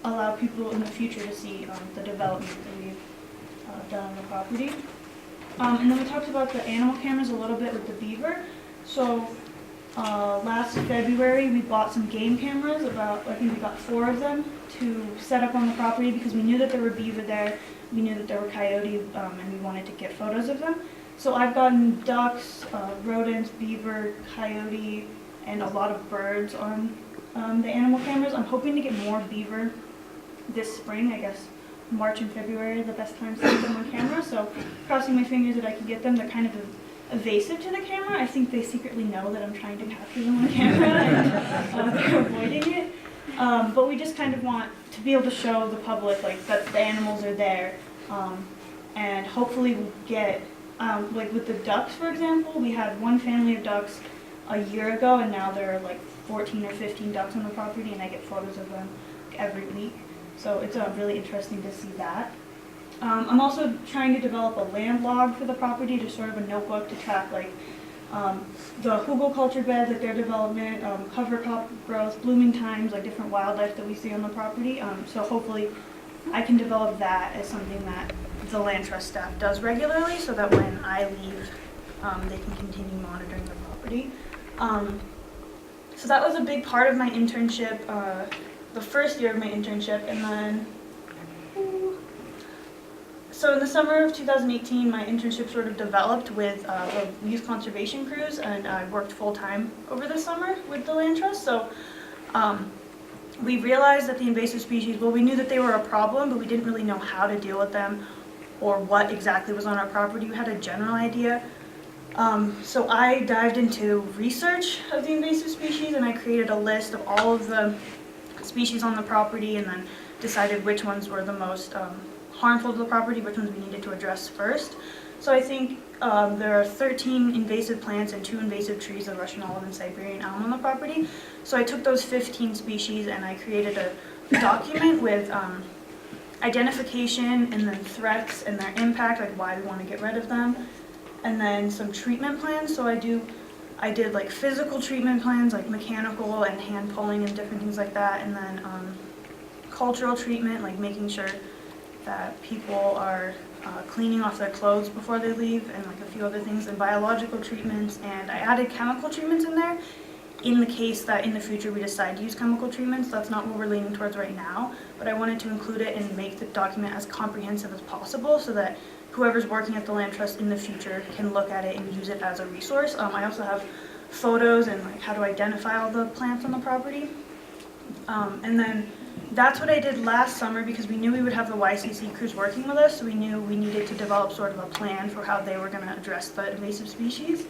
allow people in the future to see the development that we've done on the property. And then we talked about the animal cameras a little bit with the beaver. So last February we bought some game cameras, I think we got 4 of them to set up on the property because we knew that there were beaver there, we knew that there were coyotes, and we wanted to get photos of them. So I've gotten ducks, rodents, beaver, coyote, and a lot of birds on the animal cameras. I'm hoping to get more beaver this spring. I guess March and February are the best times to get them on camera, so crossing my fingers that I can get them. They're kind of evasive to the camera. I think they secretly know that I'm trying to capture them on camera, and they're avoiding it. But we just kind of want to be able to show the public like that the animals are there, and hopefully we'll get like with the ducks, for example. We had one family of ducks a year ago, and now there are like 14 or 15 ducks on the property, and I get photos of them every week. So it's really interesting to see that. I'm also trying to develop a land log for the property, just sort of a notebook to track like the hugelkultur beds, like their development, cover crop growth, blooming times, like different wildlife that we see on the property. So hopefully I can develop that as something that the land trust staff does regularly, so that when I leave, they can continue monitoring the property. So that was a big part of my internship, the first year of my internship, and then so in the summer of 2018, my internship sort of developed with the youth conservation crews, and I worked full-time over the summer with the land trust. So we realized that the invasive species, well, we knew that they were a problem, but we didn't really know how to deal with them or what exactly was on our property. We had a general idea. So I dived into research of the invasive species, and I created a list of all of the species on the property, and then decided which ones were the most harmful to the property, which ones we needed to address first. So I think there are 13 invasive plants and 2 invasive trees of Russian olive and Siberian elm on the property. So I took those 15 species and I created a document with identification and then threats and their impact, like why we want to get rid of them, and then some treatment plans. So I did like physical treatment plans, like mechanical and hand pulling and different things like that, and then cultural treatment, like making sure that people are cleaning off their clothes before they leave, and like a few other things, and biological treatments, and I added chemical treatments in there in the case that in the future we decide to use chemical treatments. That's not what we're leaning towards right now, but I wanted to include it and make the document as comprehensive as possible so that whoever's working at the land trust in the future can look at it and use it as a resource. I also have photos and like how to identify all the plants on the property. And then that's what I did last summer because we knew we would have the YCC crews working with us, so we knew we needed to develop sort of a plan for how they were going to address the invasive species.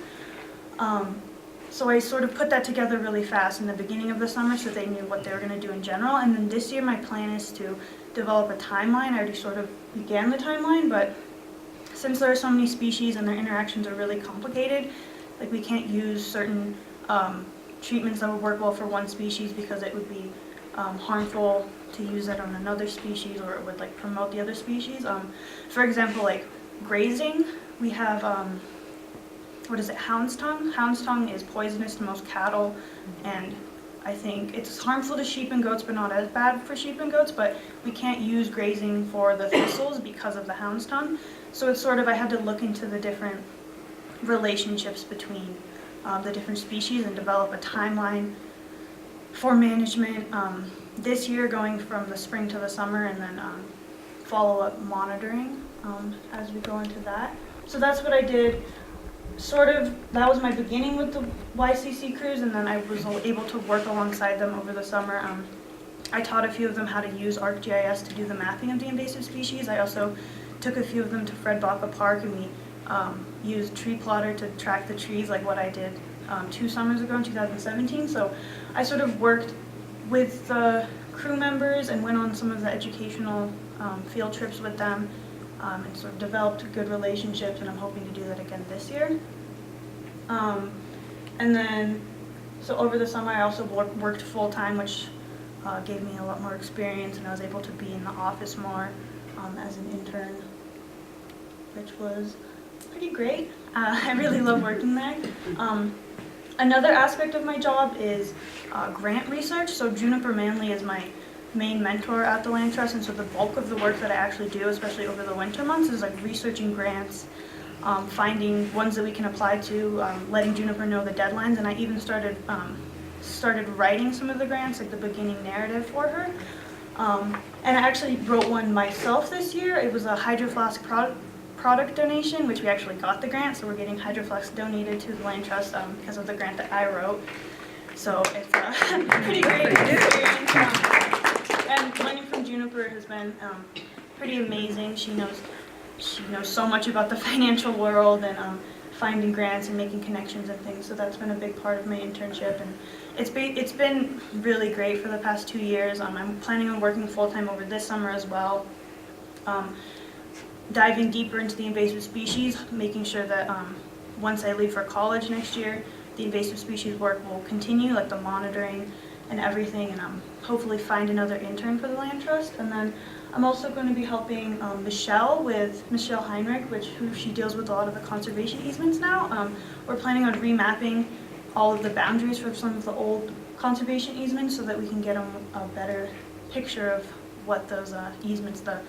So I sort of put that together really fast in the beginning of the summer so they knew what they were going to do in general. And then this year my plan is to develop a timeline. I already sort of began the timeline, but since there are so many species and their interactions are really complicated, like we can't use certain treatments that would work well for one species because it would be harmful to use it on another species, or it would like promote the other species. For example, like grazing, we have what is it, hound's tongue? Hound's tongue is poisonous to most cattle, and I think it's harmful to sheep and goats, but not as bad for sheep and goats, but we can't use grazing for the thistles because of the hound's tongue. So it's sort of, I had to look into the different relationships between the different species and develop a timeline for management this year, going from the spring to the summer, and then follow-up monitoring as we go into that. So that's what I did. Sort of, that was my beginning with the YCC crews, and then I was able to work alongside them over the summer. I taught a few of them how to use ArcGIS to do the mapping of the invasive species. I also took a few of them to Fred Baca Park, and we used Tree Plotter to track the trees, like what I did 2 summers ago in 2017. So I sort of worked with the crew members and went on some of the educational field trips with them, and sort of developed good relationships, and I'm hoping to do that again this year. And then, so over the summer I also worked full-time, which gave me a lot more experience, and I was able to be in the office more as an intern, which was pretty great. I really love working there. Another aspect of my job is grant research. So Juniper Manley is my main mentor at the Land Trust, and so the bulk of the work that I actually do, especially over the winter months, is like researching grants, finding ones that we can apply to, letting Juniper know the deadlines, and I even started writing some of the grants, like the beginning narrative for her. And I actually wrote one myself this year. It was a Hydro Flask product donation, which we actually got the grant, so we're getting Hydro Flask donated to the Land Trust because of the grant that I wrote. So it's a pretty great experience. And learning from Juniper has been pretty amazing. She knows so much about the financial world and finding grants and making connections and things. So that's been a big part of my internship, and it's been really great for the past 2 years. I'm planning on working full-time over this summer as well. Diving deeper into the invasive species, making sure that once I leave for college next year, the invasive species work will continue, like the monitoring and everything, and hopefully find another intern for the Land Trust. And then I'm also going to be helping Michelle Heinrich, who she deals with a lot of the conservation easements now. We're planning on remapping all of the boundaries for some of the old conservation easements so that we can get a better picture of what those easements, the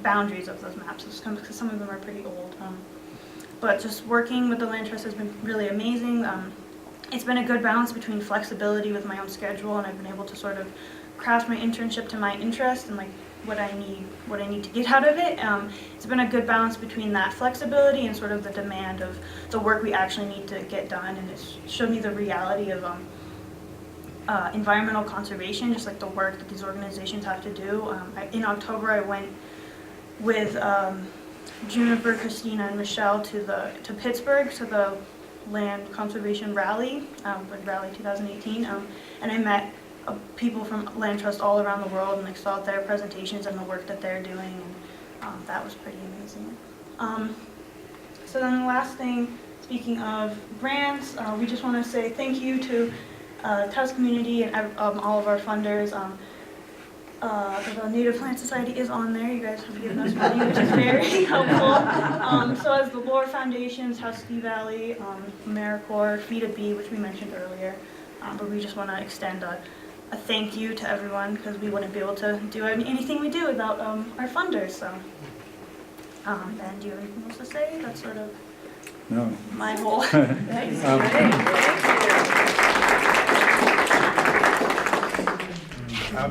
boundaries of those maps, because some of them are pretty old. But just working with the Land Trust has been really amazing. It's been a good balance between flexibility with my own schedule, and I've been able to sort of craft my internship to my interest and like what I need to get out of it. It's been a good balance between that flexibility and sort of the demand of the work we actually need to get done, and it's showed me the reality of environmental conservation, just like the work that these organizations have to do. In October, I went with Juniper, Christina, and Michelle to Pittsburgh to the Land Conservation Rally, with Rally 2018, and I met people from Land Trust all around the world, and like saw their presentations and the work that they're doing, and that was pretty amazing. So then the last thing, speaking of grants, we just want to say thank you to Taos community and all of our funders. The Native Plant Society is on there. You guys have given us money, which is very helpful. So as the Lore Foundation, Taos Ski Valley, AmeriCorps, Feed a Bee, which we mentioned earlier. But we just want to extend a thank you to everyone, because we wouldn't be able to do anything we do without our funders. So, Ben, do you have anything else to say? That's sort of my whole. Thanks.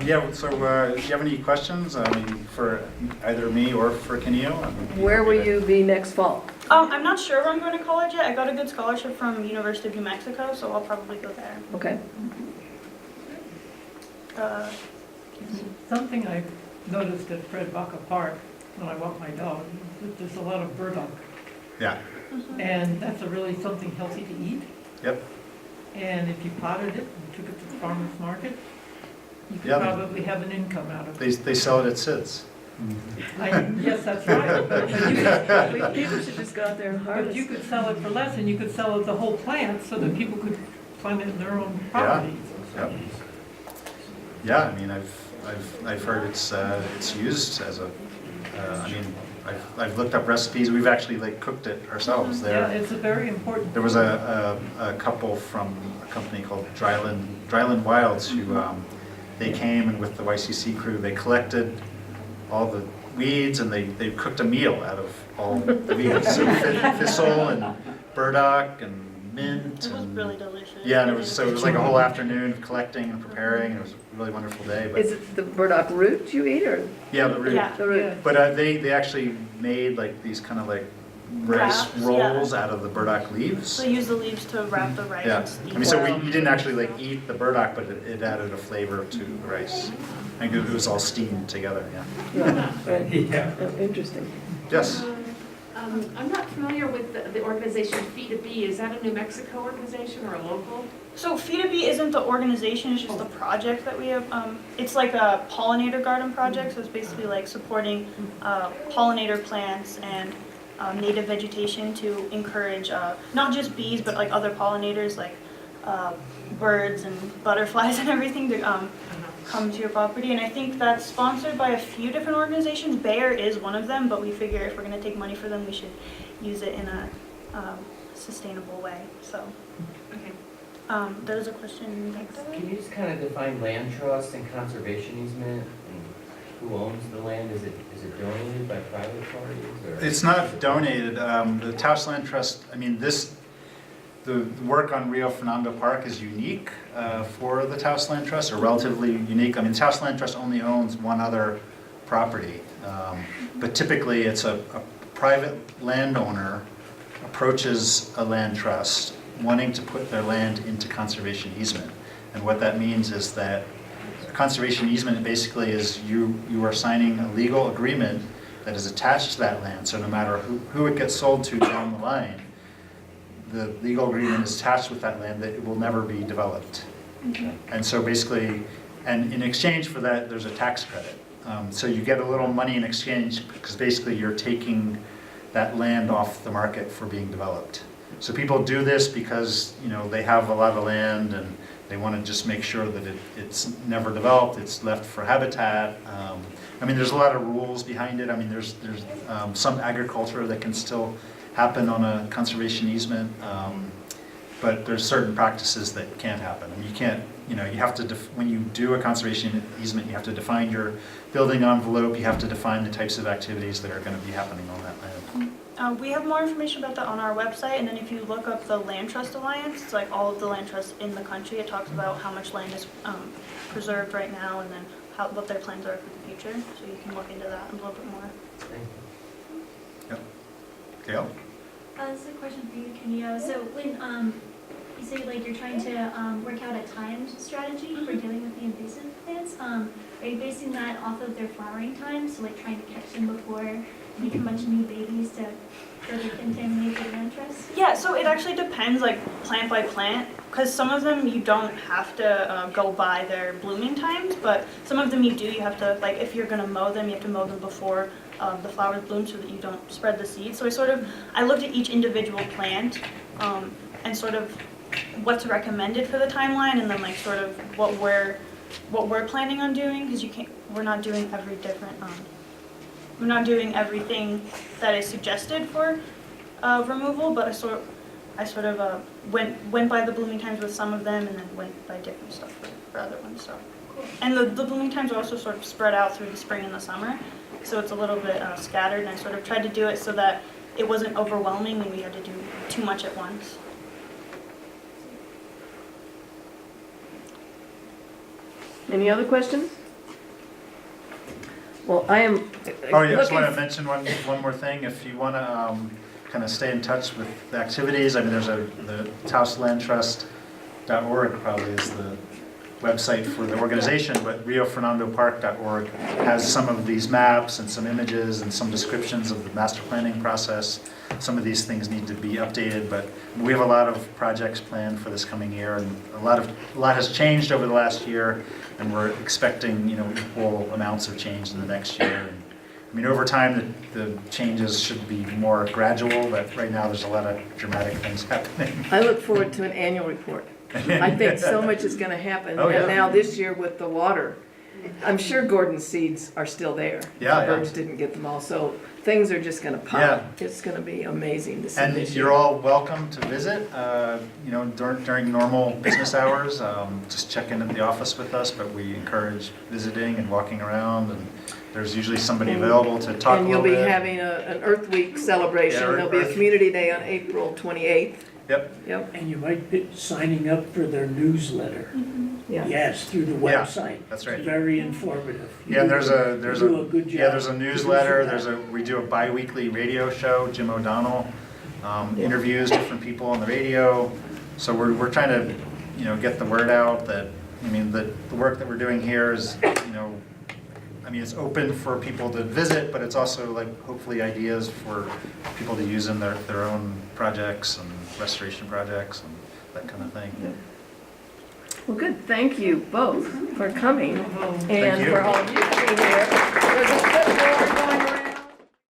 Yeah, so do you have any questions? I mean, for either me or for Kenio? Where will you be next fall? I'm not sure where I'm going to college yet. I got a good scholarship from University of New Mexico, so I'll probably go there. Okay. Something I noticed at Fred Baca Park when I walk my dog, that there's a lot of burdock. Yeah. And that's really something healthy to eat. Yep. And if you potted it and took it to the farmer's market, you could Yeah. probably have an income out of it. They sell it at Sid's. Yes, that's right. But People should just go out there and but harvest. you could sell it for less, and you could sell it the whole plant so that people could plant it in their own properties. Yep. Yeah, I mean, I've heard it's used as a. I mean, I've looked up recipes. We've actually like cooked it ourselves. Yeah, it's a very important. There was a couple from a company called Dryland Wilds who they came, and with the YCC crew they collected all the weeds, and they cooked a meal out of all the weeds. So thistle and burdock and mint. It was and, really delicious. yeah, and it was like a whole afternoon of collecting and preparing, and it was a really wonderful day. But Is it the burdock root you eat, or yeah, the root. Yeah. the root? Yeah. But they actually made like these kind of like rice Wraps, rolls out of the burdock leaves. So use the leaves to wrap the rice Yeah, and steam. I mean, so Wow. you didn't actually like eat the burdock, but it added a flavor to the rice. I think it was all steamed together, yeah. Yeah, right. Yeah. Oh, interesting. Yes, I'm not familiar with the organization Feed a Bee. Is that a New Mexico organization or a local? So Feed a Bee isn't the organization, it's just a project that we have. It's like a pollinator garden project, so it's basically like supporting pollinator plants and native vegetation to encourage not just bees, but like other pollinators like birds and butterflies and everything to come to your property. And I think that's sponsored by a few different organizations. Bayer is one of them, but we figure if we're going to take money for them, we should use it in a sustainable way. So Okay. there's a question back there. Can you just kind of define land trust and conservation easement, and who owns the land? Is it donated by private parties, or? it's not donated. The Taos Land Trust, I mean, the work on Rio Fernando Park is unique for the Taos Land Trust, or relatively unique. I mean, Taos Land Trust only owns one other property, but typically it's a private landowner approaches a land trust wanting to put their land into conservation easement. And what that means is that conservation easement basically is you are signing a legal agreement that is attached to that land. So no matter who it gets sold to down the line, the legal agreement is attached with that land that it will never be developed. And so basically, and in exchange for that, there's a tax credit. So you get a little money in exchange because basically you're taking that land off the market for being developed. So people do this because, you know, they have a lot of land and they want to just make sure that it's never developed, it's left for habitat. I mean, there's a lot of rules behind it. I mean, there's some agriculture that can still happen on a conservation easement, but there's certain practices that can't happen. I mean, you can't, you know, you have to, when you do a conservation easement, you have to define your building envelope, you have to define the types of activities that are going to be happening on that land. We have more information about that on our website, and then if you look up the Land Trust Alliance, it's like all of the land trusts in the country. It talks about how much land is preserved right now, and then what their plans are for the future. So you can look into that a little bit more. Yep. Gail? This is a question for you, Kenyo. So when you say like you're trying to work out a timed strategy for dealing with the invasive plants, are you basing that off of their flowering time? So like trying to catch them before they become a bunch of new babies to further contaminate the land trust? Yeah, so it actually depends, like plant by plant, because some of them you don't have to go by their blooming times, but some of them you do. You have to, like if you're going to mow them, you have to mow them before the flowers bloom so that you don't spread the seed. So I looked at each individual plant and sort of what's recommended for the timeline, and then like sort of what we're planning on doing, because we're not doing we're not doing everything that is suggested for removal, but I sort of went by the blooming times with some of them, and then went by different stuff for other ones. So, and the blooming times are also sort of spread out through the spring and the summer, so it's a little bit scattered. And I sort of tried to do it so that it wasn't overwhelming and we had to do too much at once. Any other questions? Well, I am. Oh, yeah, I just looking want to mention one more thing. If you want to kind of stay in touch with the activities, I mean, there's the Taos Land Trust.org probably is the website for the organization, but RioFernandoPark.org has some of these maps and some images and some descriptions of the master planning process. Some of these things need to be updated, but we have a lot of projects planned for this coming year, and a lot has changed over the last year, and we're expecting, you know, equal amounts of change in the next year. And, I mean, over time, the changes should be more gradual, but right now there's a lot of dramatic things happening. I look forward to an annual report. I think so much is going to happen. Oh, yeah. And now this year with the water, I'm sure Gordon's seeds are still there. Yeah, The yeah. birds didn't get them all, so things are just going to pop. Yeah. It's going to be amazing to see And this you're year. all welcome to visit, you know, during normal business hours. Just check in at the office with us, but we encourage visiting and walking around, and there's usually somebody available to talk a And you'll little be bit. having an Earth Week celebration. Yeah, There'll be a Earth- community day on April 28th. Yep, Yep, And you might be signing up for their newsletter. yeah. Yes, through the Yeah, website. that's right. It's very informative. yeah, You there's do a good job. yeah, there's a newsletter, producing that. we do a bi-weekly radio show, Jim O'Donnell interviews different people on the radio. So we're trying to, you know, get the word out that, I mean, the work that we're doing here is, you know, I mean, it's open for people to visit, but it's also like hopefully ideas for people to use in their own projects and restoration projects and that kind of thing. Well, good. Thank you both for coming and you. for all of you being here. It was a